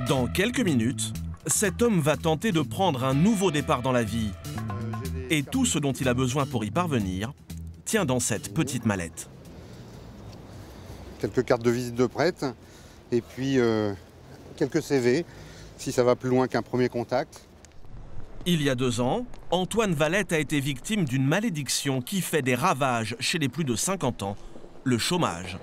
Dans quelques minutes, cet homme va tenter de prendre un nouveau départ dans la vie. Et tout ce dont il a besoin pour y parvenir tient dans cette petite mallette. Quelques cartes de visite de prête et puis quelques CV, si ça va plus loin qu'un premier contact. Il y a 2 ans, Antoine Valette a été victime d'une malédiction qui fait des ravages chez les plus de 50 ans, le chômage.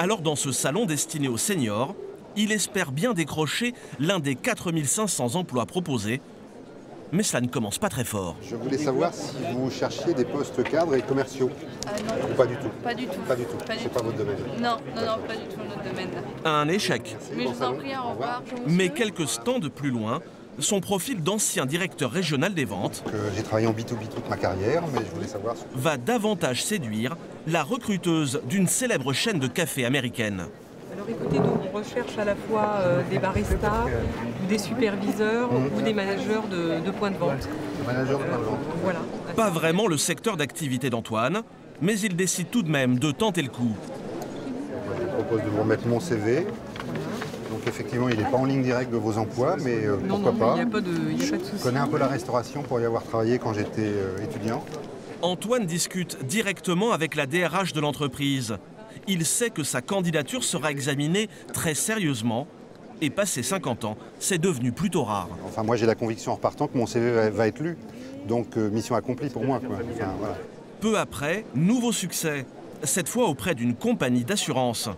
Alors dans ce salon destiné aux seniors, il espère bien décrocher l'un des 4500 emplois proposés. Mais cela ne commence pas très fort. Je voulais savoir si vous cherchiez des postes cadres et commerciaux. Non. Ou pas du tout? Pas du tout. Pas du tout. C'est pas votre domaine? Non, pas du tout notre domaine. Un échec. Mais je vous en prie, au revoir. Mais quelques stands plus loin, son profil d'ancien directeur régional des ventes J'ai travaillé en B2B toute ma carrière, mais je voulais savoir... va davantage séduire la recruteuse d'une célèbre chaîne de café américaine. Alors écoutez, nous on recherche à la fois des baristas, ou des superviseurs, ou des managers de points de vente. Manager de points de vente. Voilà. Pas vraiment le secteur d'activité d'Antoine, mais il décide tout de même de tenter le coup. Je vous propose de vous remettre mon CV. Donc effectivement, il n'est pas en ligne directe de vos emplois, mais pourquoi pas. Il n'y a pas de souci. Je connais un peu la restauration pour y avoir travaillé quand j'étais étudiant. Antoine discute directement avec la DRH de l'entreprise. Il sait que sa candidature sera examinée très sérieusement. Et passé 50 ans, c'est devenu plutôt rare. Enfin, moi, j'ai la conviction en repartant que mon CV va être lu. Donc, mission accomplie pour moi, quoi. Enfin, voilà. Peu après, nouveau succès. Cette fois auprès d'une compagnie d'assurance.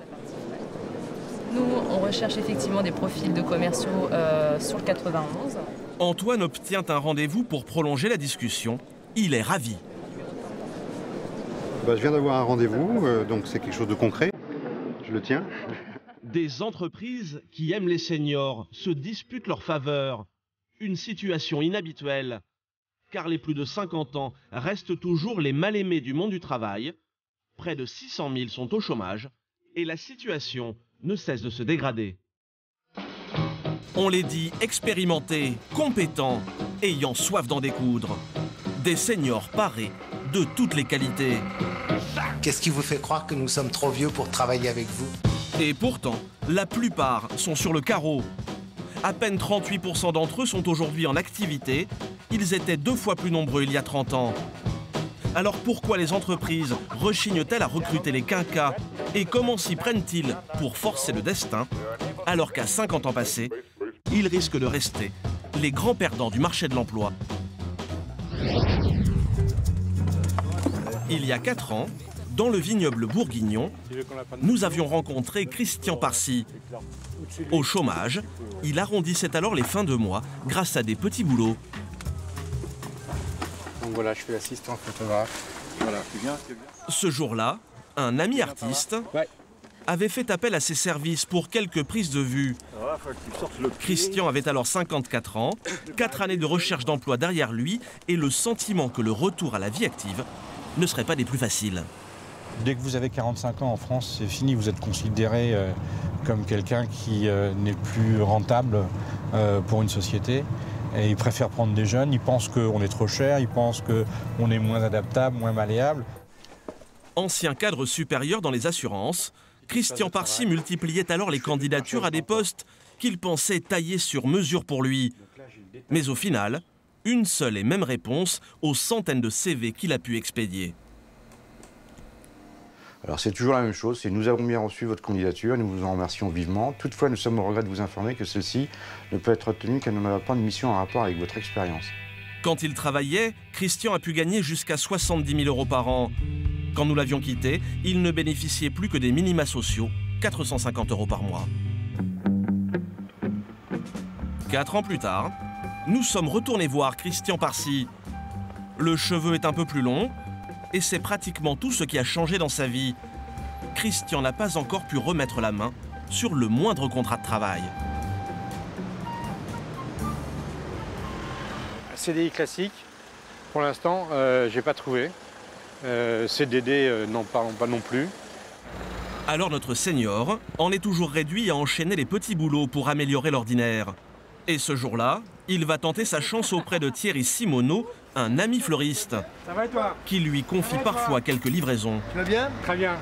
Nous, on recherche effectivement des profils de commerciaux sur le 91. Antoine obtient un rendez-vous pour prolonger la discussion. Il est ravi. Je viens d'avoir un rendez-vous, donc c'est quelque chose de concret. Je le tiens. Des entreprises qui aiment les seniors se disputent leur faveur. Une situation inhabituelle, car les plus de 50 ans restent toujours les mal-aimés du monde du travail. Près de 600 000 sont au chômage et la situation ne cesse de se dégrader. On les dit expérimentés, compétents, ayant soif d'en découdre. Des seniors parés de toutes les qualités. Qu'est-ce qui vous fait croire que nous sommes trop vieux pour travailler avec vous? Et pourtant, la plupart sont sur le carreau. À peine 38% d'entre eux sont aujourd'hui en activité. Ils étaient 2 fois plus nombreux il y a 30 ans. Alors pourquoi les entreprises rechignent-elles à recruter les quinquas? Et comment s'y prennent-ils pour forcer le destin, alors qu'à 50 ans passés, ils risquent de rester les grands perdants du marché de l'emploi? Il y a 4 ans, dans le vignoble bourguignon, nous avions rencontré Christian Parcy. Au chômage, il arrondissait alors les fins de mois grâce à des petits boulots. Donc voilà, je suis assistant photographe. Voilà, c'est bien. Ce jour-là, un ami artiste avait fait appel à ses services pour quelques prises de vue. Christian avait alors 54 ans, 4 années de recherche d'emploi derrière lui et le sentiment que le retour à la vie active ne serait pas des plus faciles. Dès que vous avez 45 ans en France, c'est fini, vous êtes considéré comme quelqu'un qui n'est plus rentable pour une société. Et ils préfèrent prendre des jeunes, ils pensent qu'on est trop cher, ils pensent qu'on est moins adaptable, moins malléable. Ancien cadre supérieur dans les assurances, Christian Parcy multipliait alors les candidatures à des postes qu'il pensait taillés sur mesure pour lui. Mais au final, une seule et même réponse aux centaines de CV qu'il a pu expédier. Alors c'est toujours la même chose, c'est nous avons bien reçu votre candidature, nous vous en remercions vivement. Toutefois, nous sommes au regret de vous informer que celle-ci ne peut être retenue qu'elle n'en a pas de mission en rapport avec votre expérience. Quand il travaillait, Christian a pu gagner jusqu'à 70 000 € par an. Quand nous l'avions quitté, il ne bénéficiait plus que des minima sociaux, 450 € par mois. 4 ans plus tard, nous sommes retournés voir Christian Parcy. Le cheveu est un peu plus long, et c'est pratiquement tout ce qui a changé dans sa vie. Christian n'a pas encore pu remettre la main sur le moindre contrat de travail. CDI classique, pour l'instant, j'ai pas trouvé. CDD, n'en parlons pas non plus. Alors notre senior en est toujours réduit à enchaîner les petits boulots pour améliorer l'ordinaire. Et ce jour-là, il va tenter sa chance auprès de Thierry Simoneau, un ami fleuriste, Ça va et toi? qui lui confie parfois quelques livraisons. Tu vas bien? Très bien.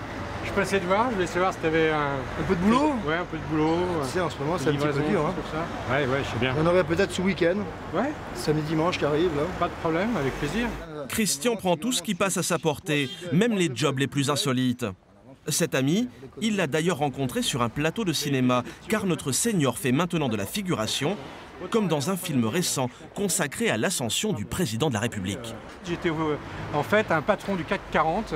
Je passais te voir, je voulais savoir si tu avais un peu de boulot. Ouais, un peu de boulot. Tu sais, en ce moment, c'est un petit peu dur. Hein. Ça. Ouais, je sais bien. On aurait peut-être ce week-end. Ouais. Samedi, dimanche qui arrive, là. Pas de problème, avec plaisir. Christian prend tout ce qui passe à sa portée, même les jobs les plus insolites. Cet ami, il l'a d'ailleurs rencontré sur un plateau de cinéma, car notre senior fait maintenant de la figuration, comme dans un film récent consacré à l'ascension du président de la République. J'étais en fait un patron du CAC 40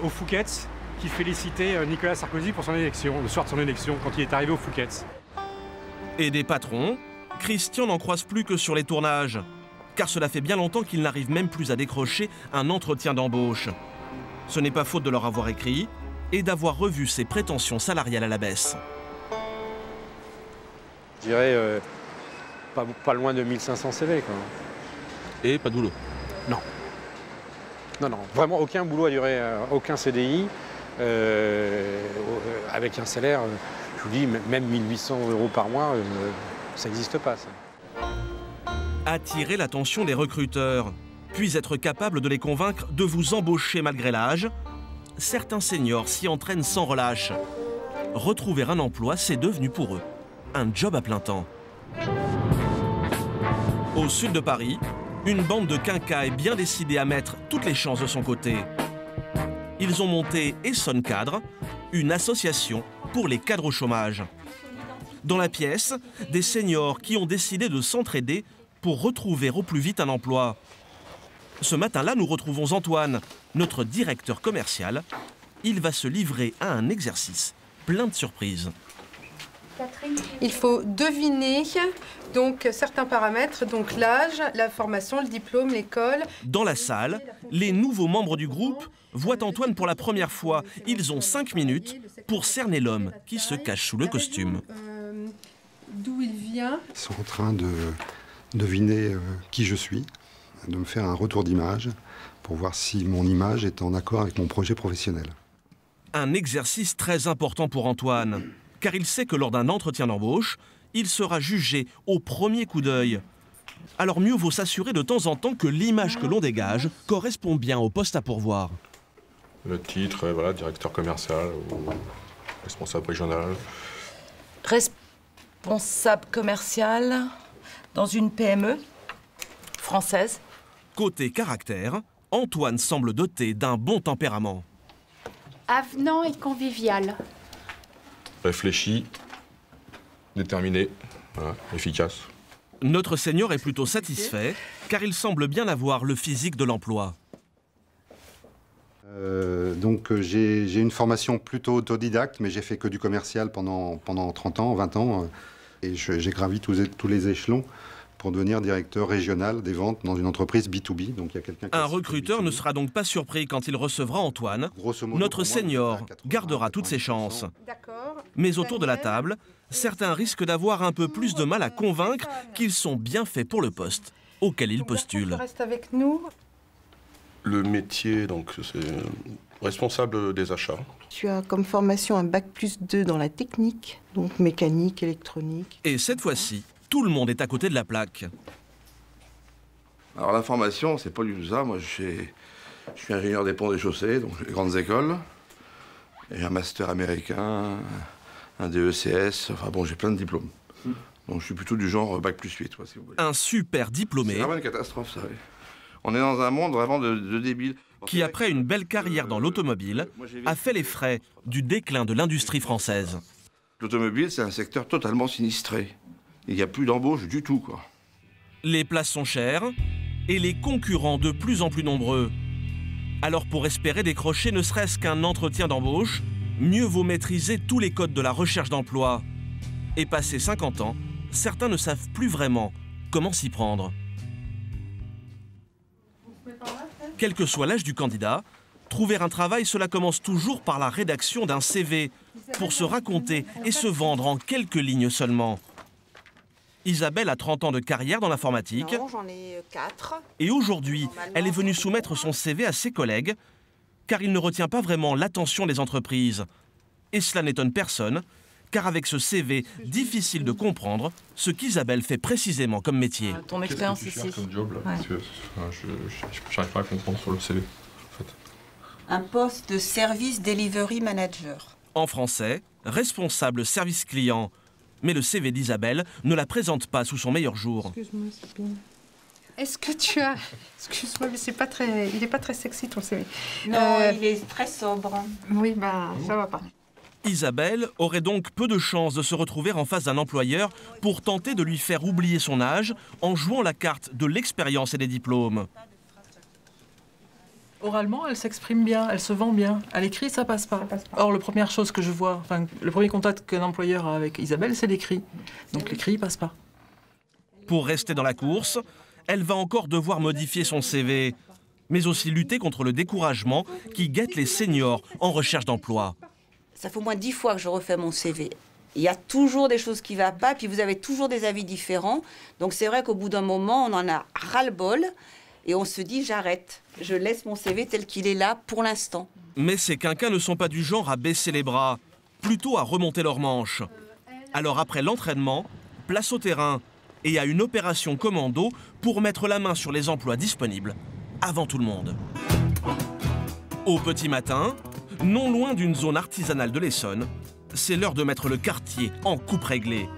au Fouquet's qui félicitait Nicolas Sarkozy pour son élection, le soir de son élection, quand il est arrivé au Fouquet's. Et des patrons, Christian n'en croise plus que sur les tournages, car cela fait bien longtemps qu'il n'arrive même plus à décrocher un entretien d'embauche. Ce n'est pas faute de leur avoir écrit et d'avoir revu ses prétentions salariales à la baisse. Je dirais pas loin de 1500 CV, quoi. Et pas de boulot? Non. Non, vraiment aucun boulot à durée, aucun CDI, avec un salaire, je vous dis, même 1800 € par mois, ça n'existe pas, ça. Attirer l'attention des recruteurs, puis être capable de les convaincre de vous embaucher malgré l'âge. Certains seniors s'y entraînent sans relâche. Retrouver un emploi, c'est devenu pour eux un job à plein temps. Au sud de Paris, une bande de quinquas est bien décidée à mettre toutes les chances de son côté. Ils ont monté Essonne Cadre, une association pour les cadres au chômage. Dans la pièce, des seniors qui ont décidé de s'entraider pour retrouver au plus vite un emploi. Ce matin-là, nous retrouvons Antoine, notre directeur commercial. Il va se livrer à un exercice plein de surprises. Il faut deviner donc certains paramètres, donc l'âge, la formation, le diplôme, l'école. Dans la salle, les nouveaux membres du groupe voient Antoine pour la première fois. Ils ont 5 minutes pour cerner l'homme qui se cache sous le costume. D'où il vient. Ils sont en train de deviner qui je suis, de me faire un retour d'image pour voir si mon image est en accord avec mon projet professionnel. Un exercice très important pour Antoine, car il sait que lors d'un entretien d'embauche, il sera jugé au premier coup d'œil. Alors mieux vaut s'assurer de temps en temps que l'image que l'on dégage correspond bien au poste à pourvoir. Le titre, voilà, directeur commercial ou responsable régional. Responsable commercial dans une PME française. Côté caractère, Antoine semble doté d'un bon tempérament. Avenant et convivial. Réfléchi, déterminé, voilà, efficace. Notre senior est plutôt satisfait, car il semble bien avoir le physique de l'emploi. J'ai une formation plutôt autodidacte, mais j'ai fait que du commercial pendant 30 ans, 20 ans. Et j'ai gravi tous les échelons pour devenir directeur régional des ventes dans une entreprise B2B. Donc, il y a quelqu'un qui un recruteur ne sera donc pas surpris quand il recevra Antoine. Notre senior gardera toutes ses chances. Mais autour de la table, certains risquent d'avoir un peu plus de mal à convaincre qu'ils sont bien faits pour le poste auquel ils postulent. Reste avec nous. Le métier, donc, c'est responsable des achats. Tu as comme formation un bac+2 dans la technique, donc mécanique, électronique. Et cette fois-ci, tout le monde est à côté de la plaque. Alors la formation, c'est pas du tout ça. Moi, je suis ingénieur des ponts et des chaussées, donc les grandes écoles. J'ai un master américain, un DECS, enfin bon, j'ai plein de diplômes. Donc je suis plutôt du genre bac+8, si vous voulez. Un super diplômé. C'est vraiment une catastrophe, ça, oui. On est dans un monde vraiment de débiles. Qui, après une belle carrière dans l'automobile, a fait les frais du déclin de l'industrie française. L'automobile, c'est un secteur totalement sinistré. Il n'y a plus d'embauche du tout, quoi. Les places sont chères et les concurrents de plus en plus nombreux. Alors pour espérer décrocher ne serait-ce qu'un entretien d'embauche, mieux vaut maîtriser tous les codes de la recherche d'emploi. Et passé 50 ans, certains ne savent plus vraiment comment s'y prendre. Quel que soit l'âge du candidat, trouver un travail, cela commence toujours par la rédaction d'un CV pour se raconter et se vendre en quelques lignes seulement. Isabelle a 30 ans de carrière dans l'informatique. Non, j'en ai 4. Et aujourd'hui, elle est venue soumettre son CV à ses collègues, car il ne retient pas vraiment l'attention des entreprises. Et cela n'étonne personne, car avec ce CV, difficile de comprendre ce qu'Isabelle fait précisément comme métier. Ton expérience Qu'est-ce que tu ici. cherches comme job, là? Ouais. Parce que je n'arrive pas à comprendre sur le CV, en fait. Un poste de service delivery manager. En français, responsable service client. Mais le CV d'Isabelle ne la présente pas sous son meilleur jour. Excuse-moi, c'est bien. Est-ce que tu as... Excuse-moi, mais c'est pas très... il n'est pas très sexy ton CV. Non, il est très sobre. Oui, bah ça va pas. Isabelle aurait donc peu de chances de se retrouver en face d'un employeur pour tenter de lui faire oublier son âge en jouant la carte de l'expérience et des diplômes. Oralement, elle s'exprime bien, elle se vend bien. À l'écrit, ça passe pas. Or, la première chose que je vois, enfin, le premier contact qu'un employeur a avec Isabelle, c'est l'écrit. Donc l'écrit, il passe pas. Pour rester dans la course, elle va encore devoir modifier son CV, mais aussi lutter contre le découragement qui guette les seniors en recherche d'emploi. Ça fait au moins 10 fois que je refais mon CV. Il y a toujours des choses qui ne vont pas, puis vous avez toujours des avis différents. Donc c'est vrai qu'au bout d'un moment, on en a ras-le-bol et on se dit j'arrête. Je laisse mon CV tel qu'il est là pour l'instant. Mais ces quinquins ne sont pas du genre à baisser les bras, plutôt à remonter leurs manches. Alors après l'entraînement, place au terrain et à une opération commando pour mettre la main sur les emplois disponibles avant tout le monde. Au petit matin, non loin d'une zone artisanale de l'Essonne, c'est l'heure de mettre le quartier en coupe réglée.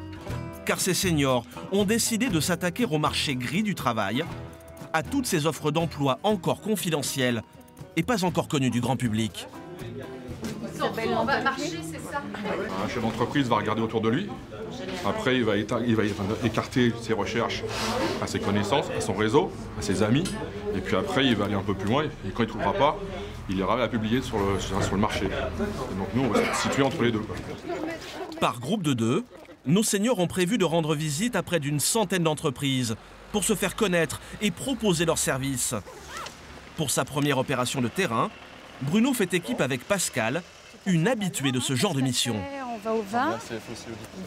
Car ces seniors ont décidé de s'attaquer au marché gris du travail, à toutes ces offres d'emploi encore confidentielles et pas encore connues du grand public. On va marcher, c'est ça? Un chef d'entreprise va regarder autour de lui. Après, il va écarter ses recherches à ses connaissances, à son réseau, à ses amis. Et puis après, il va aller un peu plus loin. Et quand il ne trouvera pas, il ira la publier sur le marché. Et donc nous, on va se situer entre les deux. Par groupe de 2, nos seniors ont prévu de rendre visite à près d'une centaine d'entreprises pour se faire connaître et proposer leurs services. Pour sa première opération de terrain, Bruno fait équipe avec Pascal, une habituée de ce genre de mission. On va au 20,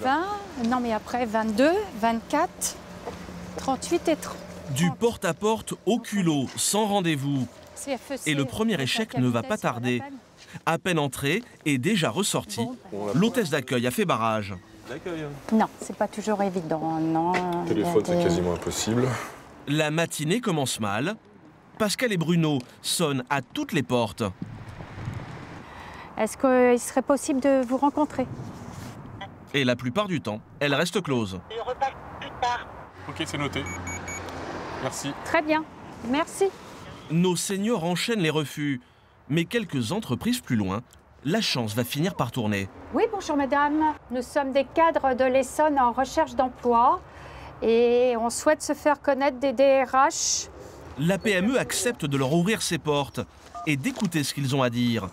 20, non mais après 22, 24, 38 et 30. Du porte-à-porte au culot, sans rendez-vous. Et le premier échec ne va pas tarder. À peine entrée et déjà ressortie, l'hôtesse d'accueil a fait barrage. Non, c'est pas toujours évident, non. Téléphone, c'est quasiment impossible. La matinée commence mal. Pascal et Bruno sonnent à toutes les portes. Est-ce qu'il serait possible de vous rencontrer? Et la plupart du temps, elle reste close. Je repasse plus tard. Ok, c'est noté. Merci. Très bien, merci. Nos seniors enchaînent les refus. Mais quelques entreprises plus loin, la chance va finir par tourner. Oui, bonjour madame. Nous sommes des cadres de l'Essonne en recherche d'emploi et on souhaite se faire connaître des DRH. La PME accepte de leur ouvrir ses portes et d'écouter ce qu'ils ont à dire.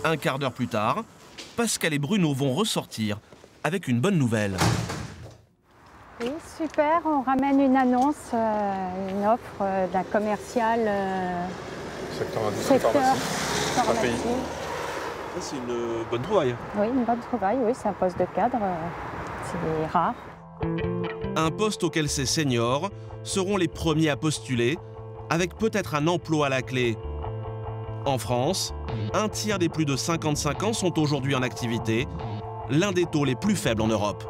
Un quart d'heure plus tard, Pascal et Bruno vont ressortir avec une bonne nouvelle. Oui, super. On ramène une annonce, une offre d'un commercial secteur pharmacie. C'est une bonne trouvaille. Oui, une bonne trouvaille. Oui, c'est un poste de cadre. C'est rare. Un poste auquel ces seniors seront les premiers à postuler, avec peut-être un emploi à la clé. En France, un tiers des plus de 55 ans sont aujourd'hui en activité, l'un des taux les plus faibles en Europe.